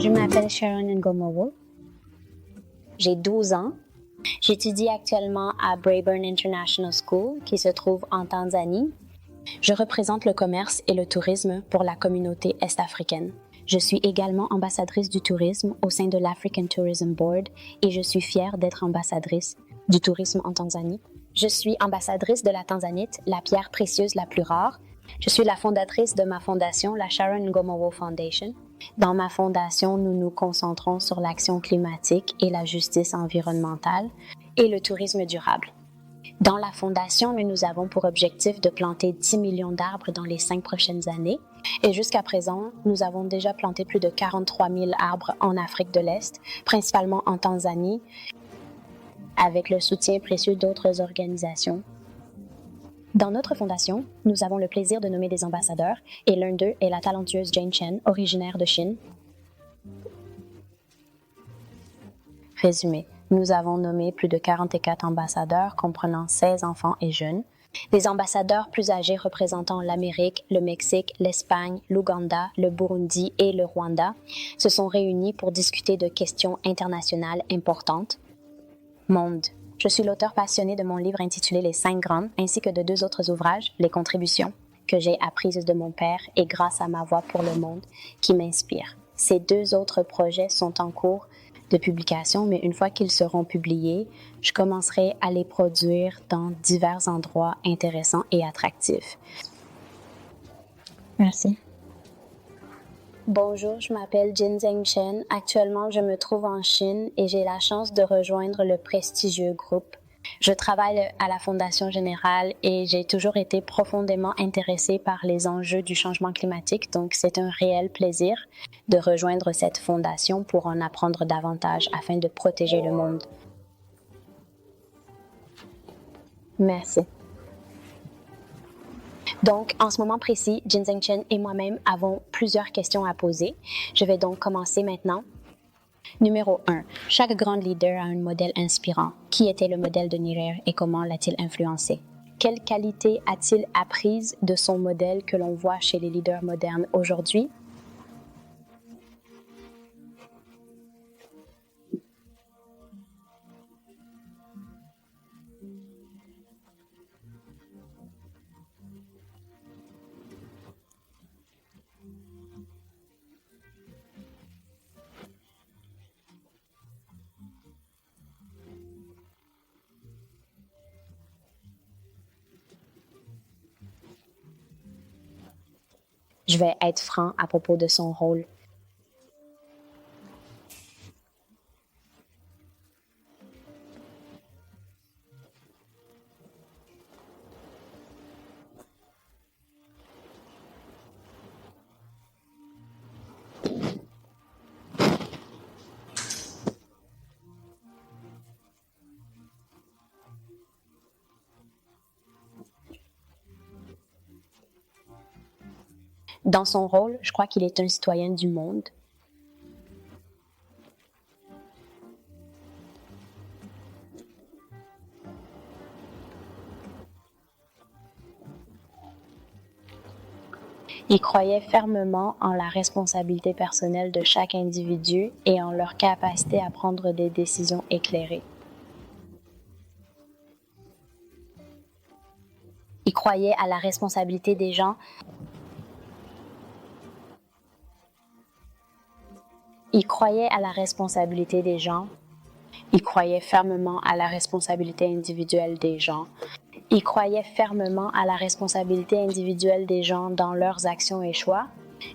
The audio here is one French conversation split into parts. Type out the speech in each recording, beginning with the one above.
Je m'appelle Sharon Ngomowo. J'ai 12 ans. J'étudie actuellement à Braeburn International School, qui se trouve en Tanzanie. Je représente le commerce et le tourisme pour la communauté est-africaine. Je suis également ambassadrice du tourisme au sein de l'African Tourism Board et je suis fière d'être ambassadrice du tourisme en Tanzanie. Je suis ambassadrice de la tanzanite, la pierre précieuse la plus rare. Je suis la fondatrice de ma fondation, la Sharon Ngomowo Foundation. Dans ma fondation, nous nous concentrons sur l'action climatique et la justice environnementale et le tourisme durable. Dans la fondation, nous avons pour objectif de planter 10 millions d'arbres dans les 5 prochaines années. Et jusqu'à présent, nous avons déjà planté plus de 43 000 arbres en Afrique de l'Est, principalement en Tanzanie, avec le soutien précieux d'autres organisations. Dans notre fondation, nous avons le plaisir de nommer des ambassadeurs, et l'un d'eux est la talentueuse Jane Chen, originaire de Chine. Résumé. Nous avons nommé plus de 44 ambassadeurs comprenant 16 enfants et jeunes. Des ambassadeurs plus âgés représentant l'Amérique, le Mexique, l'Espagne, l'Ouganda, le Burundi et le Rwanda se sont réunis pour discuter de questions internationales importantes. Monde. Je suis l'auteur passionné de mon livre intitulé Les 5 Grandes, ainsi que de 2 autres ouvrages, Les Contributions, que j'ai apprises de mon père et grâce à ma voix pour le monde, qui m'inspire. Ces 2 autres projets sont en cours de publication, mais une fois qu'ils seront publiés, je commencerai à les produire dans divers endroits intéressants et attractifs. Merci. Bonjour, je m'appelle Jinzeng Chen. Actuellement, je me trouve en Chine et j'ai la chance de rejoindre le prestigieux groupe. Je travaille à la Fondation Générale et j'ai toujours été profondément intéressée par les enjeux du changement climatique, donc c'est un réel plaisir de rejoindre cette fondation pour en apprendre davantage afin de protéger le monde. Merci. Donc, en ce moment précis, Jinzeng Chen et moi-même avons plusieurs questions à poser. Je vais donc commencer maintenant. Numéro 1. Chaque grand leader a un modèle inspirant. Qui était le modèle de Nyerere et comment l'a-t-il influencé? Quelles qualités a-t-il apprises de son modèle que l'on voit chez les leaders modernes aujourd'hui? Je vais être franc à propos de son rôle. Dans son rôle, je crois qu'il est un citoyen du monde. Il croyait fermement en la responsabilité personnelle de chaque individu et en leur capacité à prendre des décisions éclairées. Il croyait à la responsabilité des gens. Il croyait à la responsabilité des gens. Il croyait fermement à la responsabilité individuelle des gens. Il croyait fermement à la responsabilité individuelle des gens dans leurs actions et choix.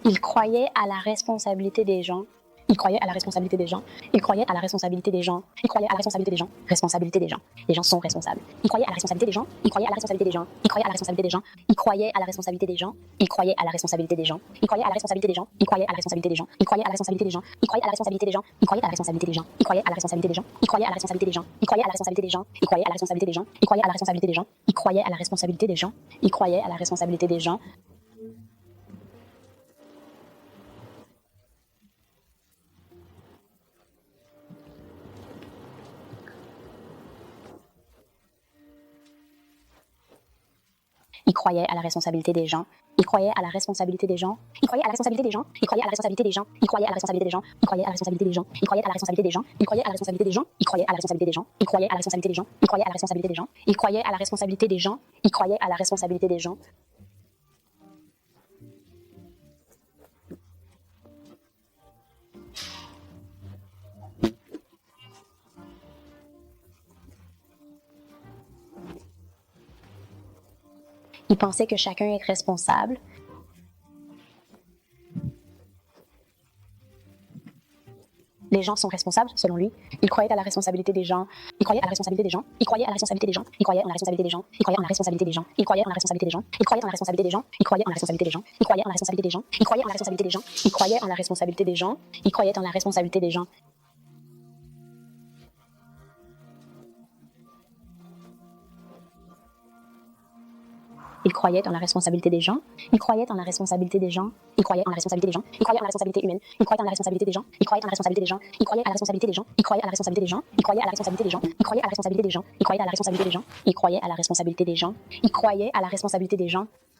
Il croyait à la responsabilité des gens. Il croyait à la responsabilité des gens. Il croyait à la responsabilité des gens. Il croyait à la responsabilité des gens. Responsabilité des gens. Les gens sont responsables. Il croyait à la responsabilité des gens. Il croyait à la responsabilité des gens. Il croyait à la responsabilité des gens. Il croyait à la responsabilité des gens. Il croyait à la responsabilité des gens. Il croyait à la responsabilité des gens. Il croyait à la responsabilité des gens. Il croyait à la responsabilité des gens. Il croyait à la responsabilité des gens. Il croyait à la responsabilité des gens. Il croyait à la responsabilité des gens. Il croyait à la responsabilité des gens. Il croyait à la responsabilité des gens. Il croyait à la responsabilité des gens. Il croyait à la responsabilité des gens. Il croyait à la responsabilité des gens. Il croyait à la responsabilité des gens. Il croyait à la responsabilité des gens. Il croyait à la responsabilité des gens. Il croyait à la responsabilité des gens. Il croyait à la responsabilité des gens. Il croyait à la responsabilité des gens. Il croyait à la responsabilité des gens. Il croyait à la responsabilité des gens. Il croyait à la responsabilité des gens. Il croyait à la responsabilité des gens. Il croyait à la responsabilité des gens. Il croyait à la responsabilité des gens. Il croyait à la responsabilité des gens. Il croyait à la responsabilité des gens. Il pensait que chacun est responsable. Les gens sont responsables, selon lui. Il croyait à la responsabilité des gens. Il croyait à la responsabilité des gens. Il croyait à la responsabilité des gens. Il croyait en la responsabilité des gens. Il croyait en la responsabilité des gens. Il croyait en la responsabilité des gens. Il croyait en la responsabilité des gens. Il croyait en la responsabilité des gens. Il croyait en la responsabilité des gens. Il croyait en la responsabilité des gens. Il croyait en la responsabilité des gens. Il croyait en la responsabilité des gens. Il croyait en la responsabilité des gens. Il croyait en la responsabilité des gens. Il croyait en la responsabilité des gens. Il croyait en la responsabilité humaine. Il croyait en la responsabilité des gens. Il croyait en la responsabilité des gens. Il croyait à la responsabilité des gens. Il croyait à la responsabilité des gens. Il croyait à la responsabilité des gens. Il croyait à la responsabilité des gens. Il croyait à la responsabilité des gens. Il croyait à la responsabilité des gens. Il croyait à la responsabilité des gens. Il croyait à la responsabilité des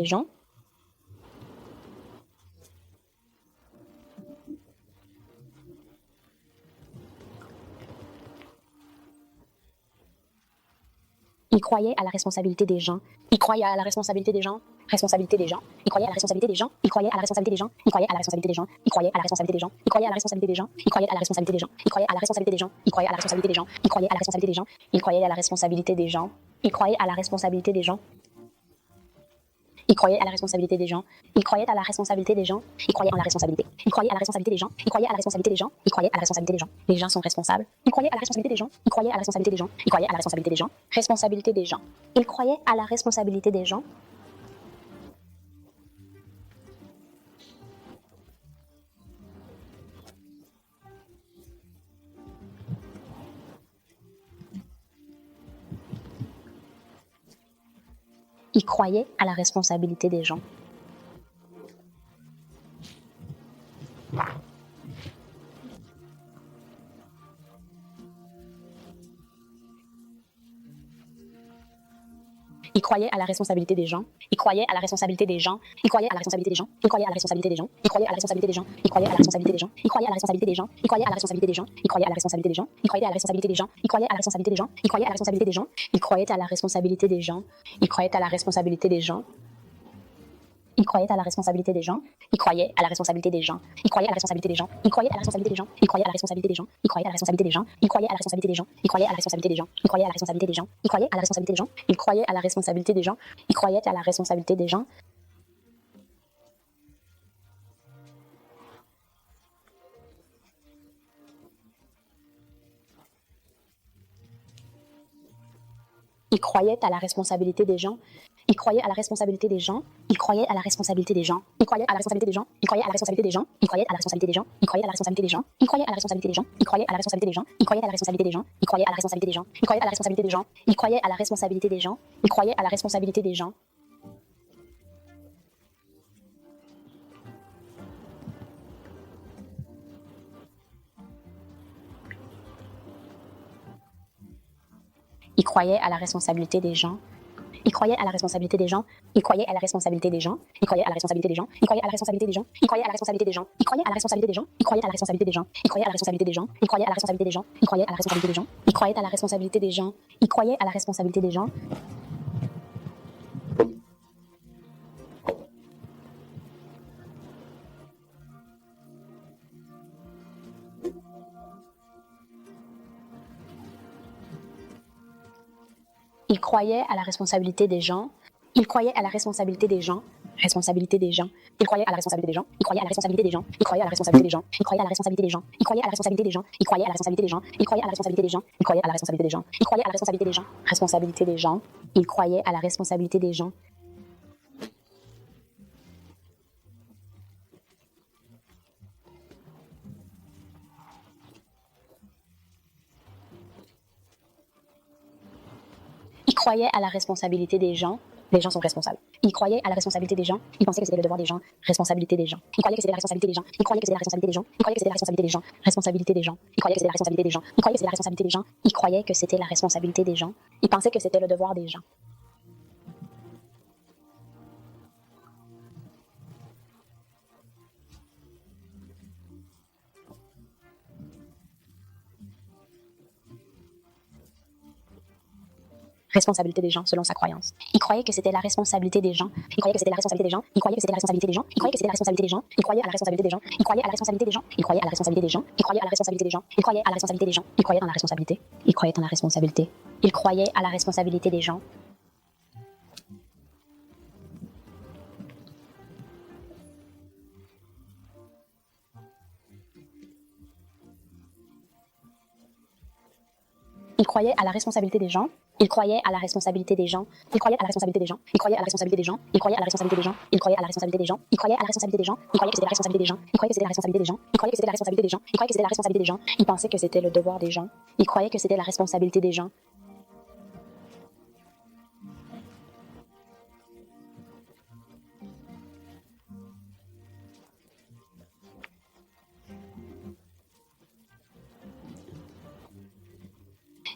gens. Il croyait à la responsabilité des gens. Il croyait à la responsabilité des gens. Responsabilité des gens. Il croyait à la responsabilité des gens. Il croyait à la responsabilité des gens. Il croyait à la responsabilité des gens. Il croyait à la responsabilité des gens. Il croyait à la responsabilité des gens. Il croyait à la responsabilité des gens. Il croyait à la responsabilité des gens. Il croyait à la responsabilité des gens. Il croyait à la responsabilité des gens. Il croyait à la responsabilité des gens. Il croyait à la responsabilité des gens. Il croyait à la responsabilité des gens. Il croyait à la responsabilité des gens. Il croyait en la responsabilité. Il croyait à la responsabilité des gens. Il croyait à la responsabilité des gens. Il croyait à la responsabilité des gens. Les gens sont responsables. Il croyait à la responsabilité des gens. Il croyait à la responsabilité des gens. Il croyait à la responsabilité des gens. Responsabilité des gens. Il croyait à la responsabilité des gens. Il croyait à la responsabilité des gens. Il croyait à la responsabilité des gens. Il croyait à la responsabilité des gens. Il croyait à la responsabilité des gens. Il croyait à la responsabilité des gens. Il croyait à la responsabilité des gens. Il croyait à la responsabilité des gens. Il croyait à la responsabilité des gens. Il croyait à la responsabilité des gens. Il croyait à la responsabilité des gens. Il croyait à la responsabilité des gens. Il croyait à la responsabilité des gens. Il croyait à la responsabilité des gens. Il croyait à la responsabilité des gens. Il croyait à la responsabilité des gens. Il croyait à la responsabilité des gens. Il croyait à la responsabilité des gens. Il croyait à la responsabilité des gens. Il croyait à la responsabilité des gens. Il croyait à la responsabilité des gens. Il croyait à la responsabilité des gens. Il croyait à la responsabilité des gens. Il croyait à la responsabilité des gens. Il croyait à la responsabilité des gens. Il croyait à la responsabilité des gens. Il croyait à la responsabilité des gens. Il croyait à la responsabilité des gens. Il croyait à la responsabilité des gens. Il croyait à la responsabilité des gens. Il croyait à la responsabilité des gens. Il croyait à la responsabilité des gens. Il croyait à la responsabilité des gens. Il croyait à la responsabilité des gens. Il croyait à la responsabilité des gens. Il croyait à la responsabilité des gens. Il croyait à la responsabilité des gens. Il croyait à la responsabilité des gens. Il croyait à la responsabilité des gens. Il croyait à la responsabilité des gens. Il croyait à la responsabilité des gens. Il croyait à la responsabilité des gens. Il croyait à la responsabilité des gens. Il croyait à la responsabilité des gens. Il croyait à la responsabilité des gens. Il croyait à la responsabilité des gens. Il croyait à la responsabilité des gens. Il croyait à la responsabilité des gens. Il croyait à la responsabilité des gens. Il croyait à la responsabilité des gens. Il croyait à la responsabilité des gens. Il croyait à la responsabilité des gens. Il croyait à la responsabilité des gens. Il croyait à la responsabilité des gens. Il croyait à la responsabilité des gens. Il croyait à la responsabilité des gens. Il croyait à la responsabilité des gens. Responsabilité des gens. Il croyait à la responsabilité des gens. Il croyait à la responsabilité des gens. Il croyait à la responsabilité des gens. Il croyait à la responsabilité des gens. Il croyait à la responsabilité des gens. Il croyait à la responsabilité des gens. Il croyait à la responsabilité des gens. Il croyait à la responsabilité des gens. Il croyait à la responsabilité des gens. Responsabilité des gens. Il croyait à la responsabilité des gens. Il croyait à la responsabilité des gens. Les gens sont responsables. Ils croyaient à la responsabilité des gens. Ils pensaient que c'était le devoir des gens. Responsabilité des gens. Ils croyaient que c'était la responsabilité des gens. Ils croyaient que c'était la responsabilité des gens. Ils croyaient que c'était la responsabilité des gens. Responsabilité des gens. Ils croyaient que c'était la responsabilité des gens. Ils croyaient que c'était la responsabilité des gens. Ils croyaient que c'était la responsabilité des gens. Ils pensaient que c'était le devoir des gens. Responsabilité des gens selon sa croyance. Il croyait que c'était la responsabilité des gens. Il croyait que c'était la responsabilité des gens. Il croyait que c'était la responsabilité des gens. Il croyait que c'était la responsabilité des gens. Il croyait à la responsabilité des gens. Il croyait à la responsabilité des gens. Il croyait à la responsabilité des gens. Il croyait à la responsabilité des gens. Il croyait à la responsabilité des gens. Il croyait dans la responsabilité. Il croyait dans la responsabilité. Il croyait à la responsabilité des gens. Il croyait à la responsabilité des gens. Il croyait à la responsabilité des gens. Il croyait à la responsabilité des gens. Il croyait à la responsabilité des gens. Il croyait à la responsabilité des gens. Il croyait à la responsabilité des gens. Il croyait à la responsabilité des gens. Il croyait que c'était la responsabilité des gens. Il croyait que c'était la responsabilité des gens. Il croyait que c'était la responsabilité des gens. Il croyait que c'était la responsabilité des gens. Il pensait que c'était le devoir des gens. Il croyait que c'était la responsabilité des gens.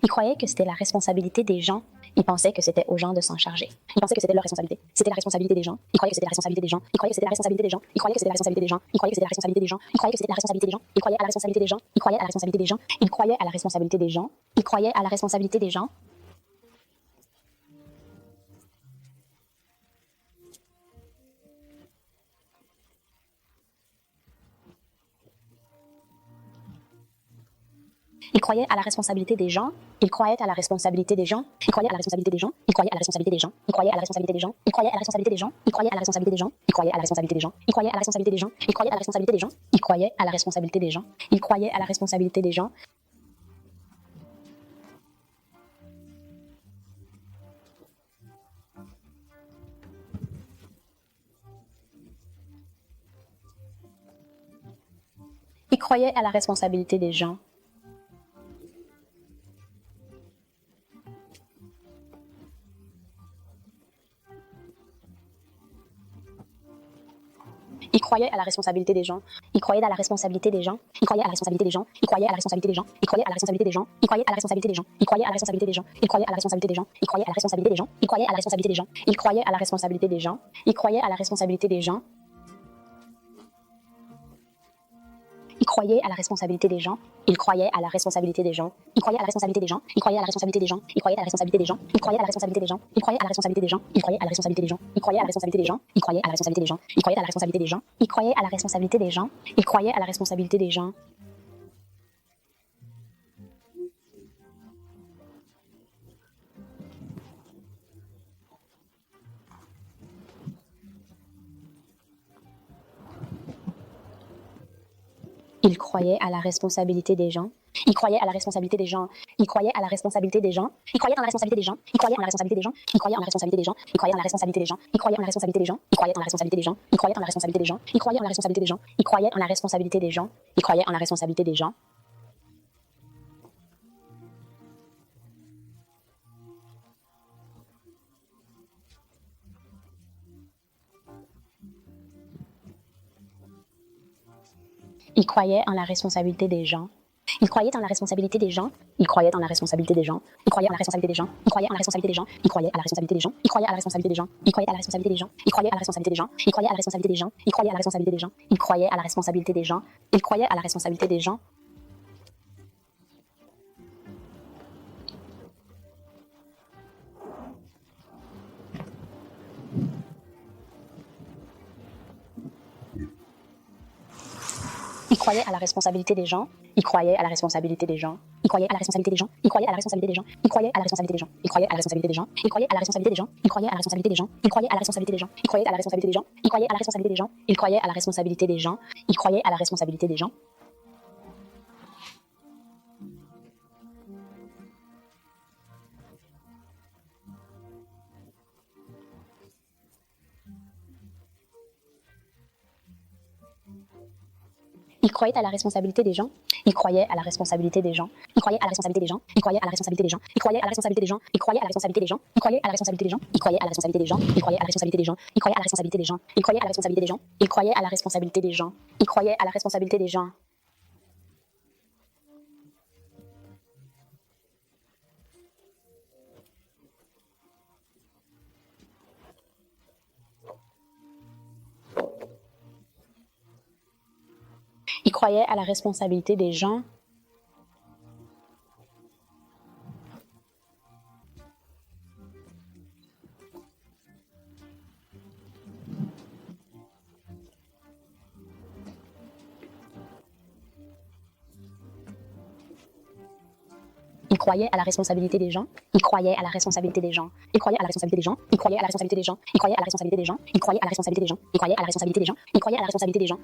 Il croyait que c'était la responsabilité des gens. Il pensait que c'était aux gens de s'en charger. Il pensait que c'était leur responsabilité. C'était la responsabilité des gens. Il croyait que c'était la responsabilité des gens. Il croyait que c'était la responsabilité des gens. Il croyait que c'était la responsabilité des gens. Il croyait que c'était la responsabilité des gens. Il croyait que c'était la responsabilité des gens. Il croyait à la responsabilité des gens. Il croyait à la responsabilité des gens. Il croyait à la responsabilité des gens. Il croyait à la responsabilité des gens. Il croyait à la responsabilité des gens. Il croyait à la responsabilité des gens. Il croyait à la responsabilité des gens. Il croyait à la responsabilité des gens. Il croyait à la responsabilité des gens. Il croyait à la responsabilité des gens. Il croyait à la responsabilité des gens. Il croyait à la responsabilité des gens. Il croyait à la responsabilité des gens. Il croyait à la responsabilité des gens. Il croyait à la responsabilité des gens. Il croyait à la responsabilité des gens. Il croyait à la responsabilité des gens. Il croyait à la responsabilité des gens. Il croyait à la responsabilité des gens. Il croyait à la responsabilité des gens. Il croyait à la responsabilité des gens. Il croyait à la responsabilité des gens. Il croyait à la responsabilité des gens. Il croyait à la responsabilité des gens. Il croyait à la responsabilité des gens. Il croyait à la responsabilité des gens. Il croyait à la responsabilité des gens. Il croyait à la responsabilité des gens. Il croyait à la responsabilité des gens. Il croyait à la responsabilité des gens. Il croyait à la responsabilité des gens. Il croyait à la responsabilité des gens. Il croyait à la responsabilité des gens. Il croyait à la responsabilité des gens. Il croyait à la responsabilité des gens. Il croyait à la responsabilité des gens. Il croyait à la responsabilité des gens. Il croyait à la responsabilité des gens. Il croyait à la responsabilité des gens. Il croyait à la responsabilité des gens. Il croyait à la responsabilité des gens. Il croyait à la responsabilité des gens. Il croyait à la responsabilité des gens. Il croyait à la responsabilité des gens. Il croyait à la responsabilité des gens. Il croyait dans la responsabilité des gens. Il croyait en la responsabilité des gens. Il croyait en la responsabilité des gens. Il croyait en la responsabilité des gens. Il croyait en la responsabilité des gens. Il croyait en la responsabilité des gens. Il croyait en la responsabilité des gens. Il croyait en la responsabilité des gens. Il croyait en la responsabilité des gens. Il croyait en la responsabilité des gens. Il croyait en la responsabilité des gens. Il croyait en la responsabilité des gens. Il croyait en la responsabilité des gens. Il croyait en la responsabilité des gens. Il croyait en la responsabilité des gens. Il croyait à la responsabilité des gens. Il croyait à la responsabilité des gens. Il croyait à la responsabilité des gens. Il croyait à la responsabilité des gens. Il croyait à la responsabilité des gens. Il croyait à la responsabilité des gens. Il croyait à la responsabilité des gens. Il croyait à la responsabilité des gens. Il croyait à la responsabilité des gens. Il croyait à la responsabilité des gens. Il croyait à la responsabilité des gens. Il croyait à la responsabilité des gens. Il croyait à la responsabilité des gens. Il croyait à la responsabilité des gens. Il croyait à la responsabilité des gens. Il croyait à la responsabilité des gens. Il croyait à la responsabilité des gens. Il croyait à la responsabilité des gens. Il croyait à la responsabilité des gens. Il croyait à la responsabilité des gens. Il croyait à la responsabilité des gens. Il croyait à la responsabilité des gens. Il croyait à la responsabilité des gens. Il croyait à la responsabilité des gens. Il croyait à la responsabilité des gens. Il croyait à la responsabilité des gens. Il croyait à la responsabilité des gens. Il croyait à la responsabilité des gens. Il croyait à la responsabilité des gens. Il croyait à la responsabilité des gens. Il croyait à la responsabilité des gens. Il croyait à la responsabilité des gens. Il croyait à la responsabilité des gens. Il croyait à la responsabilité des gens. Il croyait à la responsabilité des gens. Il croyait à la responsabilité des gens. Il croyait à la responsabilité des gens. Il croyait à la responsabilité des gens. Il croyait à la responsabilité des gens. Il croyait à la responsabilité des gens. Il croyait à la responsabilité des gens. Il croyait à la responsabilité des gens. Il croyait à la responsabilité des gens. Il croyait à la responsabilité des gens.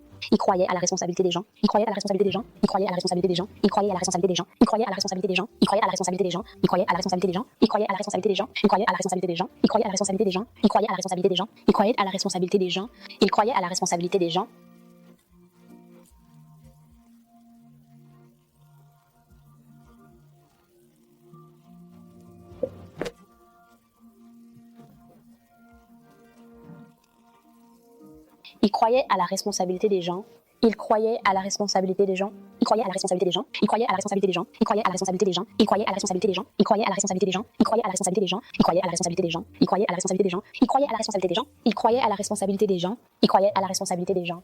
Il croyait à la responsabilité des gens. Il croyait à la responsabilité des gens. Il croyait à la responsabilité des gens. Il croyait à la responsabilité des gens. Il croyait à la responsabilité des gens. Il croyait à la responsabilité des gens. Il croyait à la responsabilité des gens. Il croyait à la responsabilité des gens. Il croyait à la responsabilité des gens. Il croyait à la responsabilité des gens. Il croyait à la responsabilité des gens. Il croyait à la responsabilité des gens. Il croyait à la responsabilité des gens. Il croyait à la responsabilité des gens. Il croyait à la responsabilité des gens. Il croyait à la responsabilité des gens. Il croyait à la responsabilité des gens. Il croyait à la responsabilité des gens. Il croyait à la responsabilité des gens. Il croyait à la responsabilité des gens. Il croyait à la responsabilité des gens. Il croyait à la responsabilité des gens. Il croyait à la responsabilité des gens. Il croyait à la responsabilité des gens. Il croyait à la responsabilité des gens. Il croyait à la responsabilité des gens. Il croyait à la responsabilité des gens. Il croyait à la responsabilité des gens. Il croyait à la responsabilité des gens. Il croyait à la responsabilité des gens. Il croyait à la responsabilité des gens.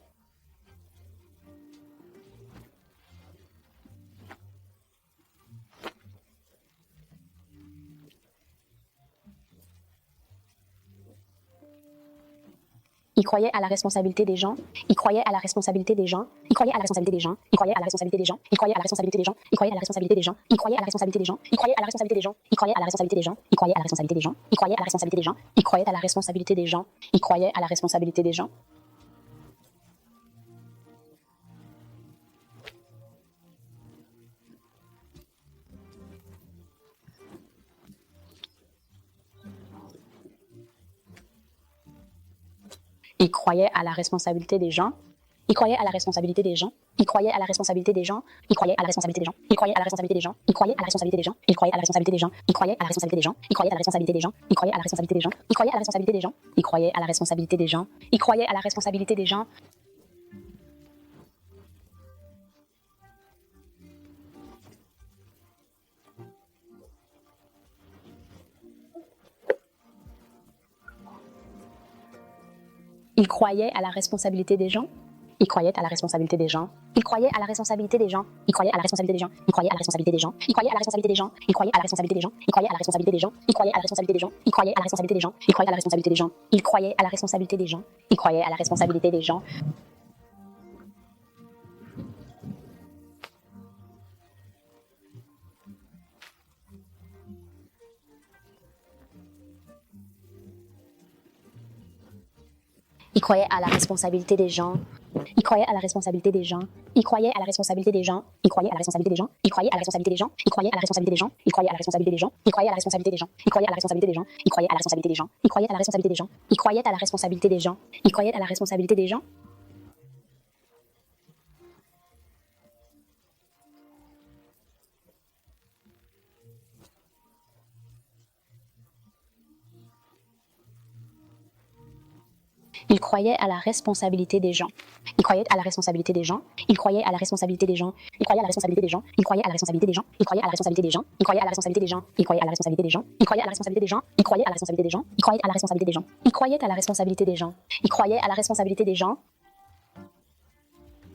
Il croyait à la responsabilité des gens. Il croyait à la responsabilité des gens. Il croyait à la responsabilité des gens. Il croyait à la responsabilité des gens. Il croyait à la responsabilité des gens. Il croyait à la responsabilité des gens. Il croyait à la responsabilité des gens. Il croyait à la responsabilité des gens. Il croyait à la responsabilité des gens. Il croyait à la responsabilité des gens. Il croyait à la responsabilité des gens. Il croyait à la responsabilité des gens. Il croyait à la responsabilité des gens. Il croyait à la responsabilité des gens. Il croyait à la responsabilité des gens. Il croyait à la responsabilité des gens. Il croyait à la responsabilité des gens. Il croyait à la responsabilité des gens. Il croyait à la responsabilité des gens. Il croyait à la responsabilité des gens. Il croyait à la responsabilité des gens. Il croyait à la responsabilité des gens. Il croyait à la responsabilité des gens. Il croyait à la responsabilité des gens. Il croyait à la responsabilité des gens. Il croyait à la responsabilité des gens. Il croyait à la responsabilité des gens. Il croyait à la responsabilité des gens. Il croyait à la responsabilité des gens. Il croyait à la responsabilité des gens. Il croyait à la responsabilité des gens. Il croyait à la responsabilité des gens. Il croyait à la responsabilité des gens. Il croyait à la responsabilité des gens. Il croyait à la responsabilité des gens. Il croyait à la responsabilité des gens. Il croyait à la responsabilité des gens. Il croyait à la responsabilité des gens. Il croyait à la responsabilité des gens. Il croyait à la responsabilité des gens. Il croyait à la responsabilité des gens. Il croyait à la responsabilité des gens. Il croyait à la responsabilité des gens. Il croyait à la responsabilité des gens. Il croyait à la responsabilité des gens. Il croyait à la responsabilité des gens. Il croyait à la responsabilité des gens. Il croyait à la responsabilité des gens. Il croyait à la responsabilité des gens. Il croyait à la responsabilité des gens. Il croyait à la responsabilité des gens. Il croyait à la responsabilité des gens. Il croyait à la responsabilité des gens. Il croyait à la responsabilité des gens. Il croyait à la responsabilité des gens. Il croyait à la responsabilité des gens. Il croyait à la responsabilité des gens. Il croyait à la responsabilité des gens. Il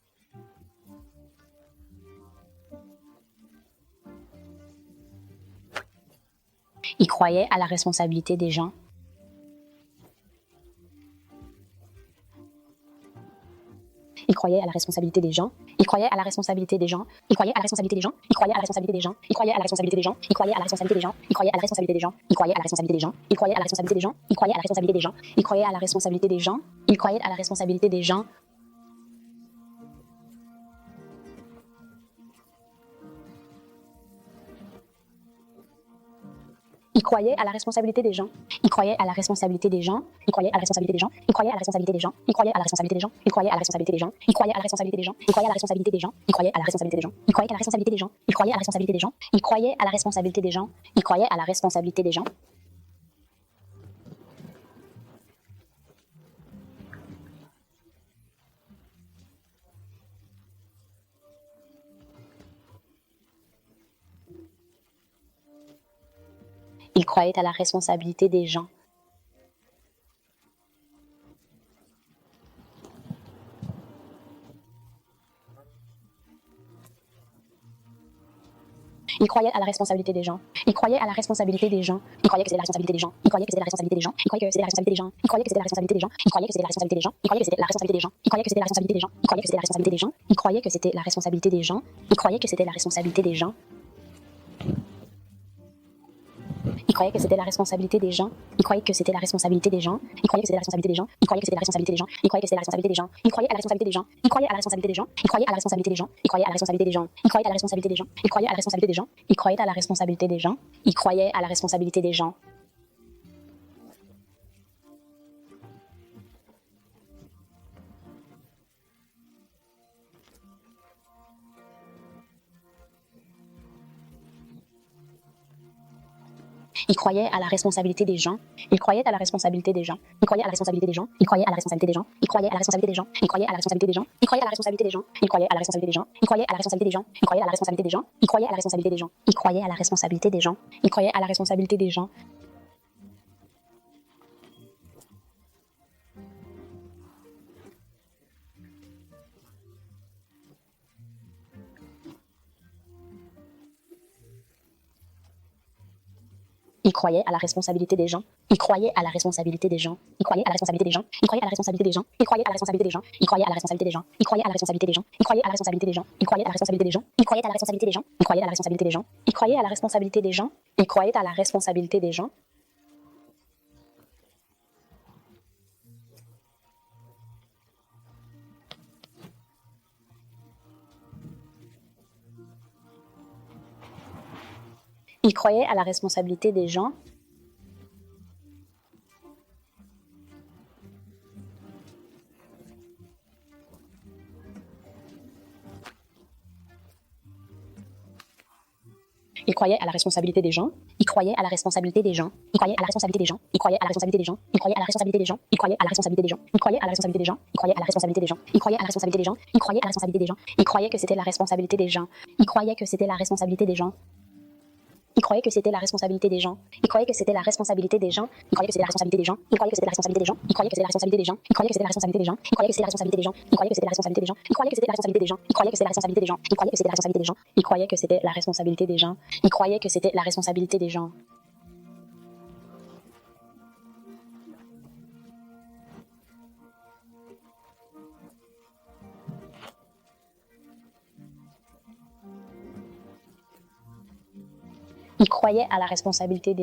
croyait à la responsabilité des gens. Il croyait à la responsabilité des gens. Il croyait à la responsabilité des gens. Il croyait à la responsabilité des gens. Il croyait à la responsabilité des gens. Il croyait à la responsabilité des gens. Il croyait à la responsabilité des gens. Il croyait à la responsabilité des gens. Il croyait à la responsabilité des gens. Il croyait à la responsabilité des gens. Il croyait à la responsabilité des gens. Il croyait à la responsabilité des gens. Il croyait à la responsabilité des gens. Il croyait à la responsabilité des gens. Il croyait à la responsabilité des gens. Il croyait à la responsabilité des gens. Il croyait à la responsabilité des gens. Il croyait à la responsabilité des gens. Il croyait à la responsabilité des gens. Il croyait à la responsabilité des gens. Il croyait à la responsabilité des gens. Il croyait à la responsabilité des gens. Il croyait à la responsabilité des gens. Il croyait à la responsabilité des gens. Il croyait à la responsabilité des gens. Il croyait à la responsabilité des gens. Il croyait à la responsabilité des gens. Il croyait à la responsabilité des gens. Il croyait à la responsabilité des gens. Il croyait à la responsabilité des gens. Il croyait à la responsabilité des gens. Il croyait que c'était la responsabilité des gens. Il croyait que c'était la responsabilité des gens. Il croyait que c'était la responsabilité des gens. Il croyait que c'était la responsabilité des gens. Il croyait que c'était la responsabilité des gens. Il croyait que c'était la responsabilité des gens. Il croyait que c'était la responsabilité des gens. Il croyait que c'était la responsabilité des gens. Il croyait que c'était la responsabilité des gens. Il croyait que c'était la responsabilité des gens. Il croyait que c'était la responsabilité des gens. Il croyait que c'était la responsabilité des gens. Il croyait que c'était la responsabilité des gens. Il croyait que c'était la responsabilité des gens. Il croyait que c'était la responsabilité des gens. Il croyait à la responsabilité des gens. Il croyait à la responsabilité des gens. Il croyait à la responsabilité des gens. Il croyait à la responsabilité des gens. Il croyait à la responsabilité des gens. Il croyait à la responsabilité des gens. Il croyait à la responsabilité des gens. Il croyait à la responsabilité des gens. Il croyait à la responsabilité des gens. Il croyait à la responsabilité des gens. Il croyait à la responsabilité des gens. Il croyait à la responsabilité des gens. Il croyait à la responsabilité des gens. Il croyait à la responsabilité des gens. Il croyait à la responsabilité des gens. Il croyait à la responsabilité des gens. Il croyait à la responsabilité des gens. Il croyait à la responsabilité des gens. Il croyait à la responsabilité des gens. Il croyait à la responsabilité des gens. Il croyait à la responsabilité des gens. Il croyait à la responsabilité des gens. Il croyait à la responsabilité des gens. Il croyait à la responsabilité des gens. Il croyait à la responsabilité des gens. Il croyait à la responsabilité des gens. Il croyait à la responsabilité des gens. Il croyait à la responsabilité des gens. Il croyait à la responsabilité des gens. Il croyait à la responsabilité des gens. Il croyait à la responsabilité des gens. Il croyait à la responsabilité des gens. Il croyait à la responsabilité des gens. Il croyait à la responsabilité des gens. Il croyait à la responsabilité des gens. Il croyait à la responsabilité des gens. Il croyait à la responsabilité des gens. Il croyait à la responsabilité des gens. Il croyait à la responsabilité des gens. Il croyait à la responsabilité des gens. Il croyait à la responsabilité des gens. Il croyait à la responsabilité des gens. Il croyait à la responsabilité des gens. Il croyait à la responsabilité des gens. Il croyait à la responsabilité des gens. Il croyait que c'était la responsabilité des gens. Il croyait que c'était la responsabilité des gens. Il croyait que c'était la responsabilité des gens. Il croyait que c'était la responsabilité des gens. Il croyait que c'était la responsabilité des gens. Il croyait que c'était la responsabilité des gens. Il croyait que c'était la responsabilité des gens. Il croyait que c'était la responsabilité des gens. Il croyait que c'était la responsabilité des gens. Il croyait que c'était la responsabilité des gens. Il croyait que c'était la responsabilité des gens. Il croyait que c'était la responsabilité des gens. Il croyait que c'était la responsabilité des gens. Il croyait que c'était la responsabilité des gens. Il croyait que c'était la responsabilité des gens. Il croyait à la responsabilité des gens.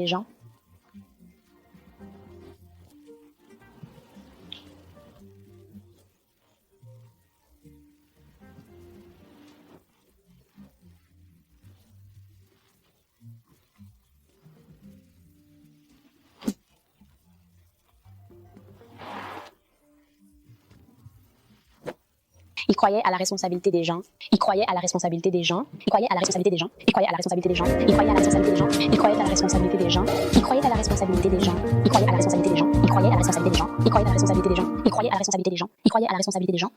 Il croyait à la responsabilité des gens. Il croyait à la responsabilité des gens. Il croyait à la responsabilité des gens. Il croyait à la responsabilité des gens. Il croyait à la responsabilité des gens. Il croyait à la responsabilité des gens. Il croyait à la responsabilité des gens. Il croyait à la responsabilité des gens. Il croyait à la responsabilité des gens. Il croyait à la responsabilité des gens. Il croyait à la responsabilité des gens. Il croyait à la responsabilité des gens.